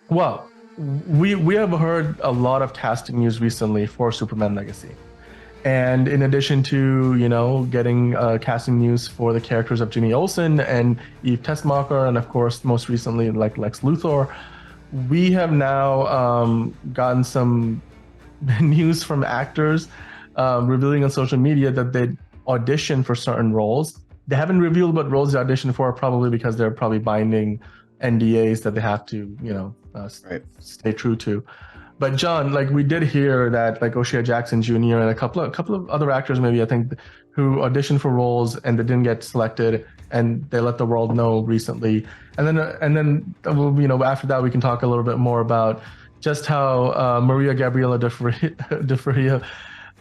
Well, we have heard a lot of casting news recently for Superman Legacy. And in addition to, getting casting news for the characters of Jimmy Olsen and Eve Tessmacher, and of course, most recently, like Lex Luthor, we have now gotten some news from actors revealing on social media that they audition for certain roles. They haven't revealed what roles they audition for, probably because they're probably binding NDAs that they have to, Right. stay true to. But John, like we did hear that like O'Shea Jackson Jr. and a couple of other actors maybe I think who auditioned for roles and they didn't get selected and they let the world know recently. And then after that we can talk a little bit more about just how Maria Gabriela de Faria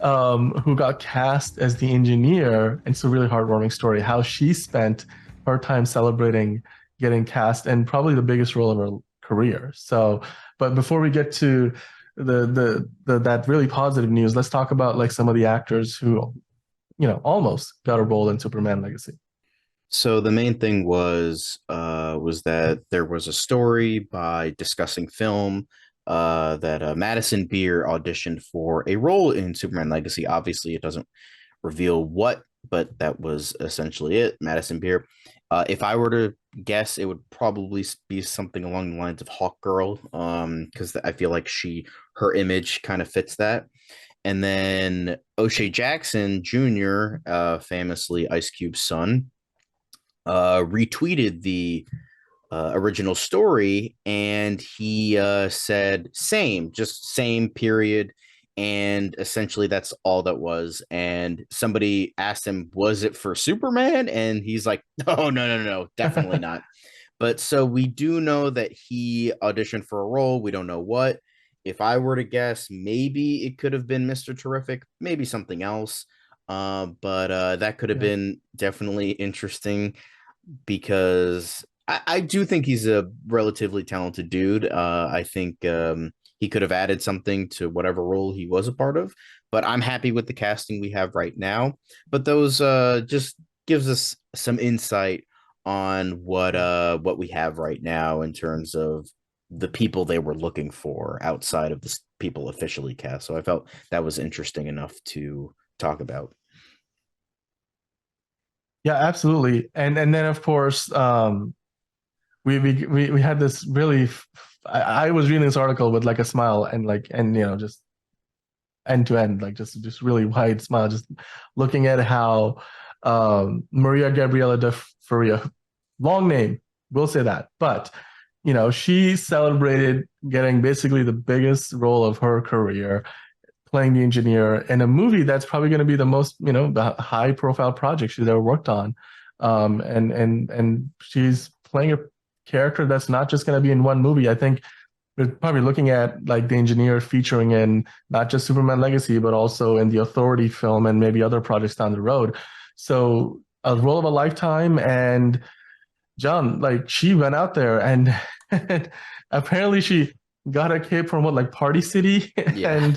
who got cast as the engineer, and it's a really heartwarming story, how she spent her time celebrating getting cast in probably the biggest role of her career. So, but before we get to the that really positive news, let's talk about like some of the actors who, almost got a role in Superman Legacy. So the main thing was that there was a story by Discussing Film that Madison Beer auditioned for a role in Superman Legacy. Obviously, it doesn't reveal what, but that was essentially it. Madison Beer. If I were to guess, it would probably be something along the lines of Hawk Girl, because I feel like her image kind of fits that. And then O'Shea Jackson Jr., famously Ice Cube's son, retweeted the original story, and he said same, just same period. And essentially that's all that was. And somebody asked him, was it for Superman? And he's like, oh, no, definitely not. But so we do know that he auditioned for a role. We don't know what. If I were to guess, maybe it could have been Mr. Terrific, maybe something else. But that could have Yeah. been definitely interesting because I do think he's a relatively talented dude. I think he could have added something to whatever role he was a part of, but I'm happy with the casting we have right now. But those just gives us some insight on what we have right now in terms of the people they were looking for outside of the people officially cast. So I felt that was interesting enough to talk about. Yeah, absolutely. And then of course, we had this really I was reading this article with like a smile and just end to end, like just really wide smile, just looking at how Maria Gabriela de Faria, long name, we'll say that, but she celebrated getting basically the biggest role of her career, playing the engineer in a movie that's probably going to be the most the high profile project she's ever worked on, and she's playing a character that's not just going to be in one movie. I think we're probably looking at like the engineer featuring in not just Superman Legacy, but also in the Authority film and maybe other projects down the road. So a role of a lifetime. And John, like she went out there and, and apparently she got a cape from what, like Party City, Yeah.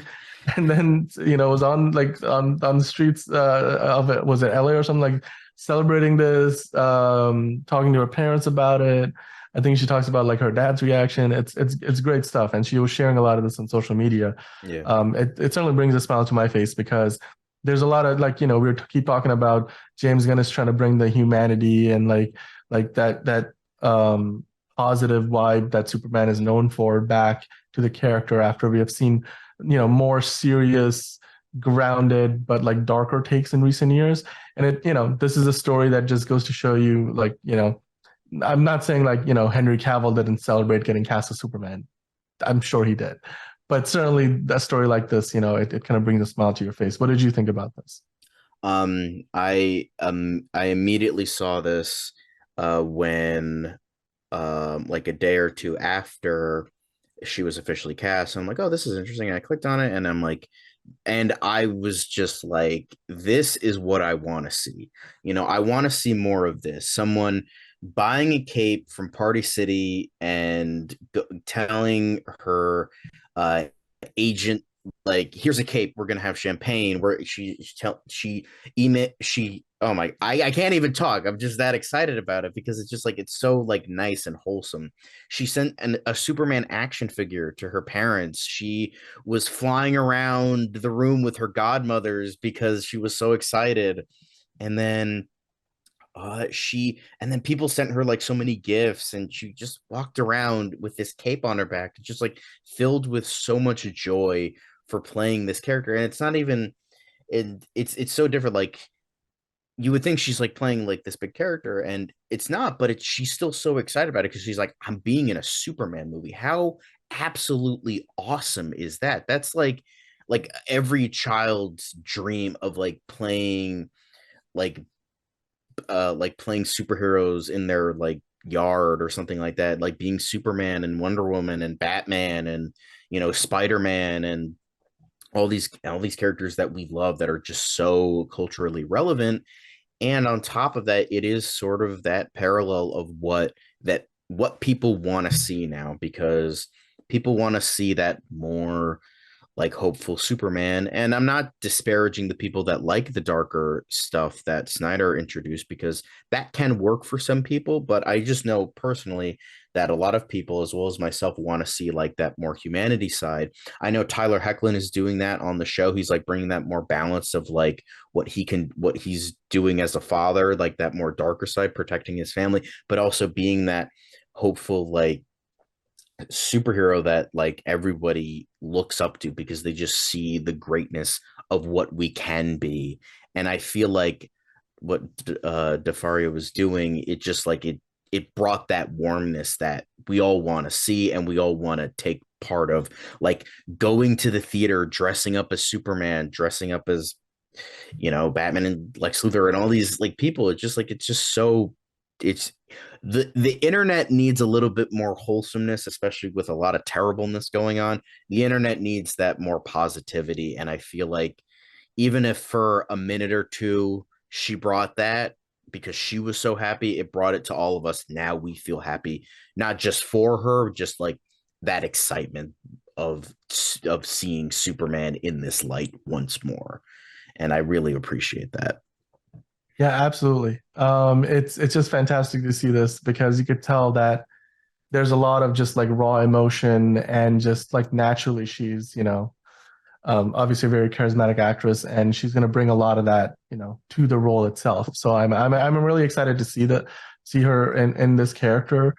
and then was on like on the streets of it, was it LA or something, like celebrating this, talking to her parents about it. I think she talks about like her dad's reaction. It's great stuff, and she was sharing a lot of this on social media. Yeah. It certainly brings a smile to my face because there's a lot of like we keep talking about James Gunn is trying to bring the humanity and like that positive vibe that Superman is known for back to the character after we have seen more serious, grounded but like darker takes in recent years. And this is a story that just goes to show you like I'm not saying like Henry Cavill didn't celebrate getting cast as Superman. I'm sure he did, but certainly a story like this, it kind of brings a smile to your face. What did you think about this? I immediately saw this when like a day or two after she was officially cast. I'm like, oh, this is interesting. And I clicked on it and I'm like, and I was just like, this is what I want to see. I want to see more of this. Someone buying a cape from Party City and telling her agent like, here's a cape, we're gonna have champagne, where she emit she oh my, I can't even talk, I'm just that excited about it because it's just like it's so like nice and wholesome. She sent a Superman action figure to her parents. She was flying around the room with her godmothers because she was so excited. And then and then people sent her like so many gifts, and she just walked around with this cape on her back, just like filled with so much joy for playing this character. And it's not even it's so different. Like, you would think she's like playing like this big character, and it's not, but she's still so excited about it because she's like, I'm being in a Superman movie. How absolutely awesome is that? That's like every child's dream of like like playing superheroes in their like yard or something like that, like being Superman and Wonder Woman and Batman and, Spider-Man and all these characters that we love that are just so culturally relevant. And on top of that, it is sort of that parallel of what people want to see now, because people want to see that more like hopeful Superman. And I'm not disparaging the people that like the darker stuff that Snyder introduced, because that can work for some people. But I just know personally that a lot of people, as well as myself, want to see like that more humanity side. I know Tyler Hoechlin is doing that on the show. He's like bringing that more balance of like what he's doing as a father, like that more darker side, protecting his family, but also being that hopeful, like superhero that like everybody looks up to because they just see the greatness of what we can be. And I feel like what DeFaria was doing, it just like it brought that warmness that we all want to see and we all want to take part of, like going to the theater, dressing up as Superman, dressing up as, Batman and Lex Luthor and all these like people. It's just so it's the internet needs a little bit more wholesomeness, especially with a lot of terribleness going on. The internet needs that more positivity. And I feel like even if for a minute or two she brought that because she was so happy, it brought it to all of us. Now we feel happy, not just for her, just like that excitement of seeing Superman in this light once more. And I really appreciate that. Yeah, absolutely. It's just fantastic to see this because you could tell that there's a lot of just like raw emotion and just like naturally she's, obviously a very charismatic actress and she's going to bring a lot of that, to the role itself. So I'm really excited to see her in this character.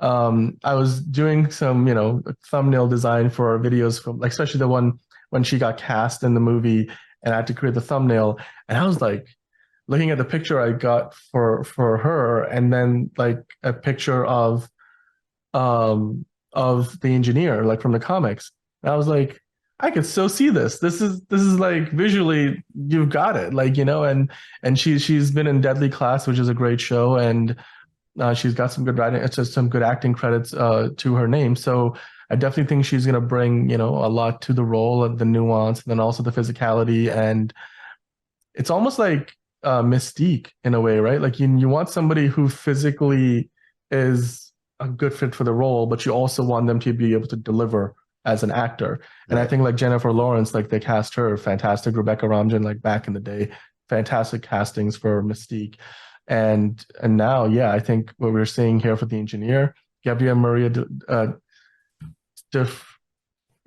I was doing some, thumbnail design for our videos from like especially the one when she got cast in the movie and I had to create the thumbnail and I was like looking at the picture I got for her and then like a picture of the engineer like from the comics. And I was like, I could so see this. This is like visually you've got it. Like, and she's been in Deadly Class, which is a great show, and she's got some good writing, it's just some good acting credits to her name. So I definitely think she's gonna bring, a lot to the role and the nuance, and then also the physicality. And it's almost like Mystique in a way, right? Like you want somebody who physically is a good fit for the role, but you also want them to be able to deliver as an actor. And I think like Jennifer Lawrence, like they cast her fantastic. Rebecca Ramjan, like back in the day, fantastic castings for Mystique. And now, yeah, I think what we're seeing here for the engineer, Gabrielle Maria de,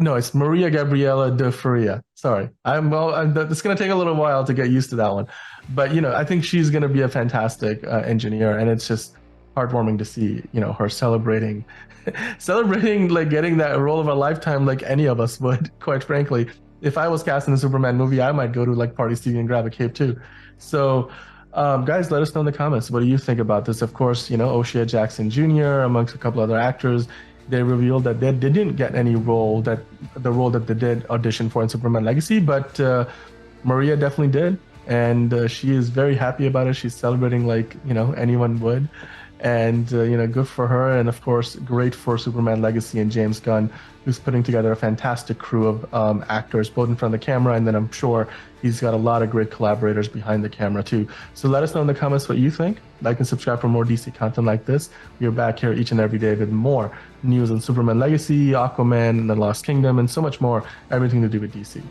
no, it's Maria Gabriela de Faria. Sorry, it's going to take a little while to get used to that one, but I think she's going to be a fantastic engineer, and it's just heartwarming to see her celebrating, celebrating like getting that role of a lifetime, like any of us would. Quite frankly, if I was cast in a Superman movie, I might go to like Party City and grab a cape too. So, guys, let us know in the comments. What do you think about this? Of course, O'Shea Jackson Jr. amongst a couple other actors, they revealed that they didn't get any role that the role that they did audition for in Superman Legacy, but Maria definitely did, and she is very happy about it. She's celebrating like anyone would, And good for her, and of course, great for Superman Legacy and James Gunn, who's putting together a fantastic crew of actors, both in front of the camera, and then I'm sure he's got a lot of great collaborators behind the camera too. So let us know in the comments what you think. Like and subscribe for more DC content like this. We're back here each and every day with more news on Superman Legacy, Aquaman, and the Lost Kingdom, and so much more, everything to do with DC.